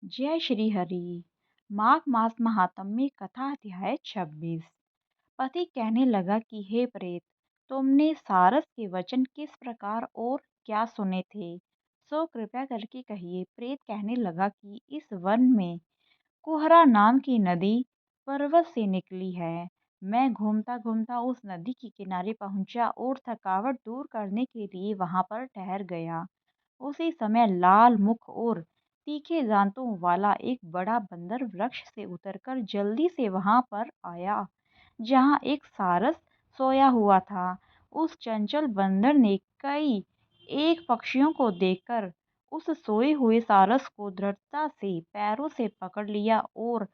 जय श्री हरि। माघ मास महात्म्य कथा अध्याय 26। पति कहने लगा कि हे प्रेत, तुमने सारस के वचन किस प्रकार और क्या सुने थे, सो कृपया करके कहिए। प्रेत कहने लगा कि इस वन में कुहरा नाम की नदी पर्वत से निकली है। मैं घूमता घूमता उस नदी के किनारे पहुंचा और थकावट दूर करने के लिए वहां पर ठहर गया। उसी समय लाल मुख और तीखे दांतों वाला एक बड़ा बंदर वृक्ष से उतरकर जल्दी से वहां पर आया जहां एक सारस सोया हुआ था। उस चंचल बंदर ने कई एक पक्षियों को देखकर उस सोए हुए सारस को दृढ़ता से पैरों से पकड़ लिया और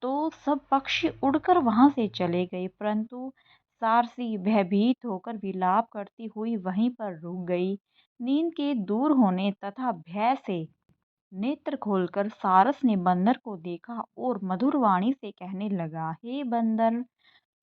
तो सब पक्षी उड़कर वहां से चले गए, परंतु सारसी भयभीत होकर विलाप करती हुई वहीं पर रुक गई। नींद के दूर होने तथा भय से नेत्र खोलकर सारस ने बंदर को देखा और मधुर वाणी से कहने लगा, हे बंदर,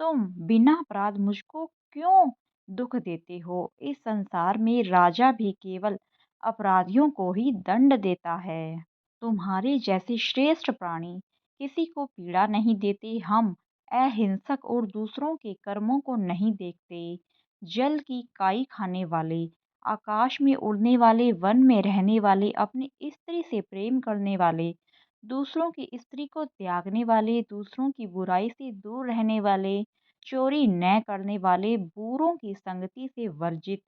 तुम बिना अपराध मुझको क्यों दुख देते हो। इस संसार में राजा भी केवल अपराधियों को ही दंड देता है। तुम्हारे जैसे श्रेष्ठ प्राणी किसी को पीड़ा नहीं देते। हम अहिंसक और दूसरों के कर्मों को नहीं देखते। जल की काई खाने वाले, आकाश में उड़ने वाले, वन में रहने वाले, अपनी स्त्री से प्रेम करने वाले, दूसरों की स्त्री को त्यागने वाले, दूसरों की बुराई से दूर रहने वाले, चोरी न करने वाले, बूढ़ों की संगति से वर्जित,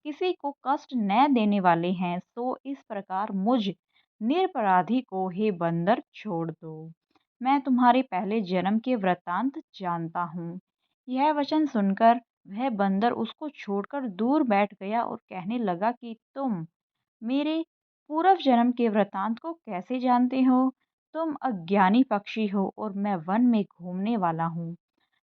किसी को कष्ट न देने वाले हैं। सो इस प्रकार मुझ निरपराधी को हे बंदर छोड़ दो। मैं तुम्हारे पहले जन्म के वृतांत जानता हूँ। यह वचन सुनकर वह बंदर उसको छोड़कर दूर बैठ गया और कहने लगा कि तुम मेरे पूर्व जन्म के वृतांत को कैसे जानते हो। तुम अज्ञानी पक्षी हो और मैं वन में घूमने वाला हूँ।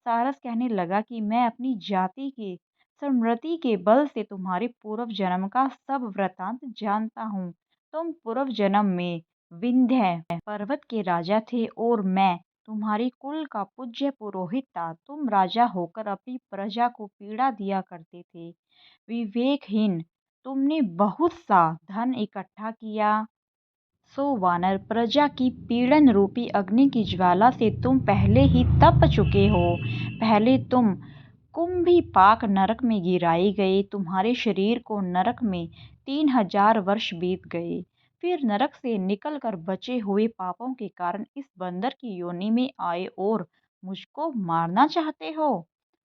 सारस कहने लगा कि मैं अपनी जाति के स्मृति के बल से तुम्हारे पूर्व जन्म का सब वृतांत जानता हूँ। तुम पूर्व जन्म में विंध्य पर्वत के राजा थे और मैं तुम्हारी कुल का पूज्य पुरोहित था। तुम राजा होकर अपनी प्रजा को पीड़ा दिया करते थे। विवेकहीन, तुमने बहुत सा धन इकट्ठा किया। सो वानर, प्रजा की पीड़न रूपी अग्नि की ज्वाला से तुम पहले ही तप चुके हो। पहले तुम कुंभी पाक नरक में गिराए गए। तुम्हारे शरीर को नरक में 3000 वर्ष बीत गए। फिर नरक से निकलकर बचे हुए पापों के कारण इस बंदर की योनि में आए और मुझको मारना चाहते हो।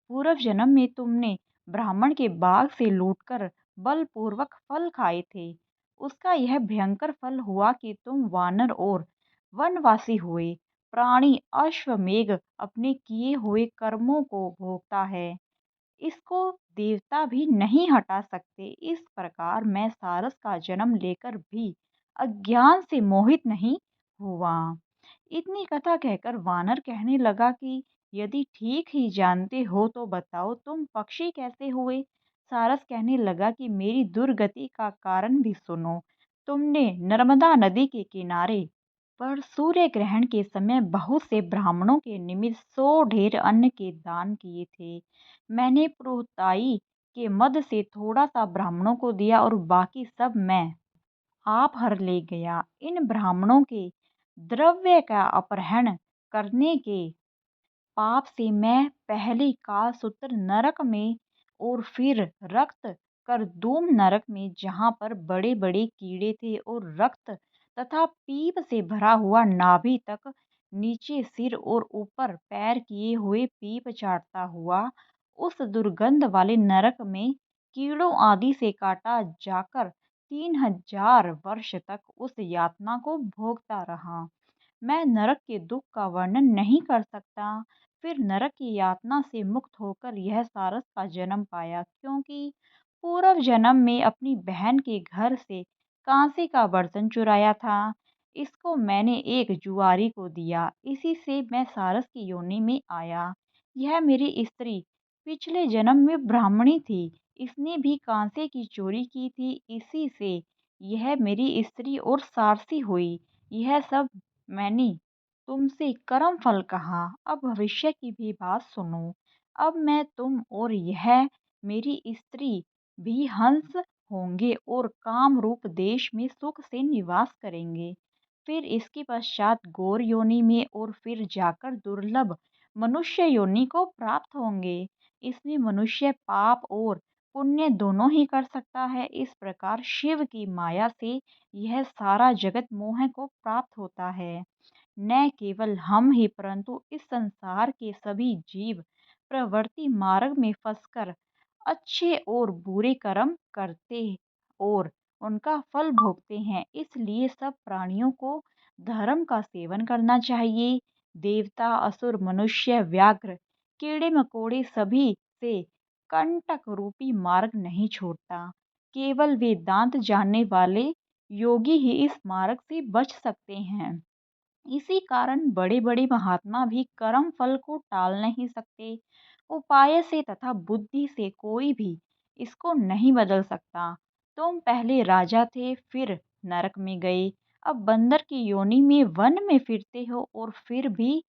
पूर्व जन्म में तुमने ब्राह्मण के बाग से लूटकर बलपूर्वक फल खाए थे। उसका यह भयंकर फल हुआ कि तुम वानर और वनवासी हुए। प्राणी अश्वमेघ अपने किए हुए कर्मों को भोगता है, इसको देवता भी नहीं हटा सकते। इस प्रकार मैं सारस का जन्म लेकर भी अज्ञान से मोहित नहीं हुआ। इतनी कथा कहकर वानर कहने लगा कि यदि ठीक ही जानते हो तो बताओ, तुम पक्षी कैसे हुए। सारस कहने लगा कि मेरी दुर्गति का कारण भी सुनो। तुमने नर्मदा नदी के किनारे पर सूर्य ग्रहण के समय बहुत से ब्राह्मणों के निमित्त 100 ढेर अन्न के दान किए थे। मैंने प्रोताई के मद से थोड़ा सा ब्राह्मणों को दिया और बाकी सब मैं आप हर ले गया। इन ब्राह्मणों के द्रव्य का अपहरण करने के पाप से मैं पहले कालसूत्र नरक में और फिर रक्त करदूम नरक में, जहाँ पर बड़े बड़े कीड़े थे और रक्त तथा पीप से भरा हुआ नाभि तक, नीचे सिर और ऊपर पैर किए हुए पीप चाटता हुआ, उस दुर्गंध वाले नरक में कीड़ों आदि से काटा जाकर 3000 वर्ष तक उस यातना को भोगता रहा। मैं नरक के दुख का वर्णन नहीं कर सकता। फिर नरक की यातना से मुक्त होकर यह सारस का जन्म पाया, क्योंकि पूर्व जन्म में अपनी बहन के घर से कांसे का बर्तन चुराया था। इसको मैंने एक जुआरी को दिया, इसी से मैं सारस की योनि में आया। यह मेरी स्त्री पिछले जन्म में ब्राह्मणी थी। इसने भी कांसे की चोरी की थी, इसी से यह मेरी स्त्री और सारसी हुई। यह सब मैंने तुमसे कर्म फल कहा। अब भविष्य की भी बात सुनो। अब मैं, तुम और यह मेरी स्त्री भी हंस होंगे और काम रूप देश में सुख से निवास करेंगे। फिर इसके पश्चात गौर योनि में और फिर जाकर दुर्लभ मनुष्य योनि को प्राप्त होंगे। इसमें मनुष्य पाप और पुण्य दोनों ही कर सकता है। इस प्रकार शिव की माया से यह सारा जगत मोह को प्राप्त होता है। न केवल हम ही परंतु इस संसार के सभी जीव प्रवृत्ति मार्ग में फंसकर अच्छे और बुरे कर्म करते और उनका फल भोगते हैं। इसलिए सब प्राणियों को धर्म का सेवन करना चाहिए। देवता, असुर, मनुष्य, व्याघ्र, कीड़े मकोड़े सभी से कंटक रूपी मार्ग नहीं छोड़ता। केवल वेदांत जानने वाले योगी ही इस मार्ग से बच सकते हैं। इसी कारण बड़े बड़े महात्मा भी कर्म फल को टाल नहीं सकते। उपाय से तथा बुद्धि से कोई भी इसको नहीं बदल सकता। तुम पहले राजा थे, फिर नरक में गए, अब बंदर की योनि में वन में फिरते हो और फिर भी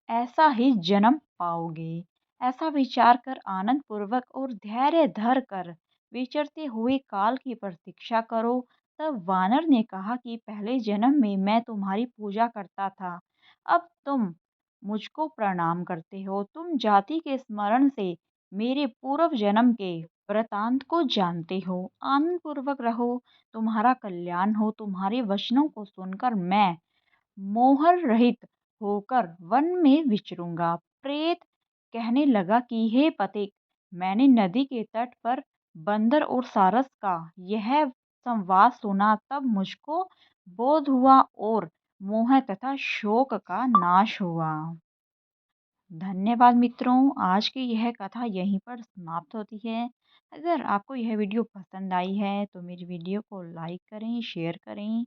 ऐसा ही जन्म पाओगे। ऐसा विचार कर आनंद पूर्वक और धैर्य धर कर विचरते हुए काल की प्रतीक्षा करो। तब वानर ने कहा कि पहले जन्म में मैं तुम्हारी पूजा करता था, अब तुम मुझको प्रणाम करते हो। तुम जाति के स्मरण से मेरे पूर्व जन्म के वृतांत को जानते हो। आनंद पूर्वक रहो, तुम्हारा कल्याण हो। तुम्हारे वचनों को सुनकर मैं मोहर रहित होकर वन में विचरूंगा। प्रेत कहने लगा कि हे पथिक, मैंने नदी के तट पर बंदर और सारस का यह संवाद सुना, तब मुझको बोध हुआ और मोह तथा शोक का नाश हुआ। धन्यवाद मित्रों, आज की यह कथा यहीं पर समाप्त होती है। अगर आपको यह वीडियो पसंद आई है तो मेरी वीडियो को लाइक करें, शेयर करें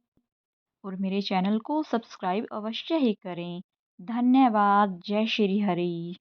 और मेरे चैनल को सब्सक्राइब अवश्य ही करें। धन्यवाद। जय श्री हरि।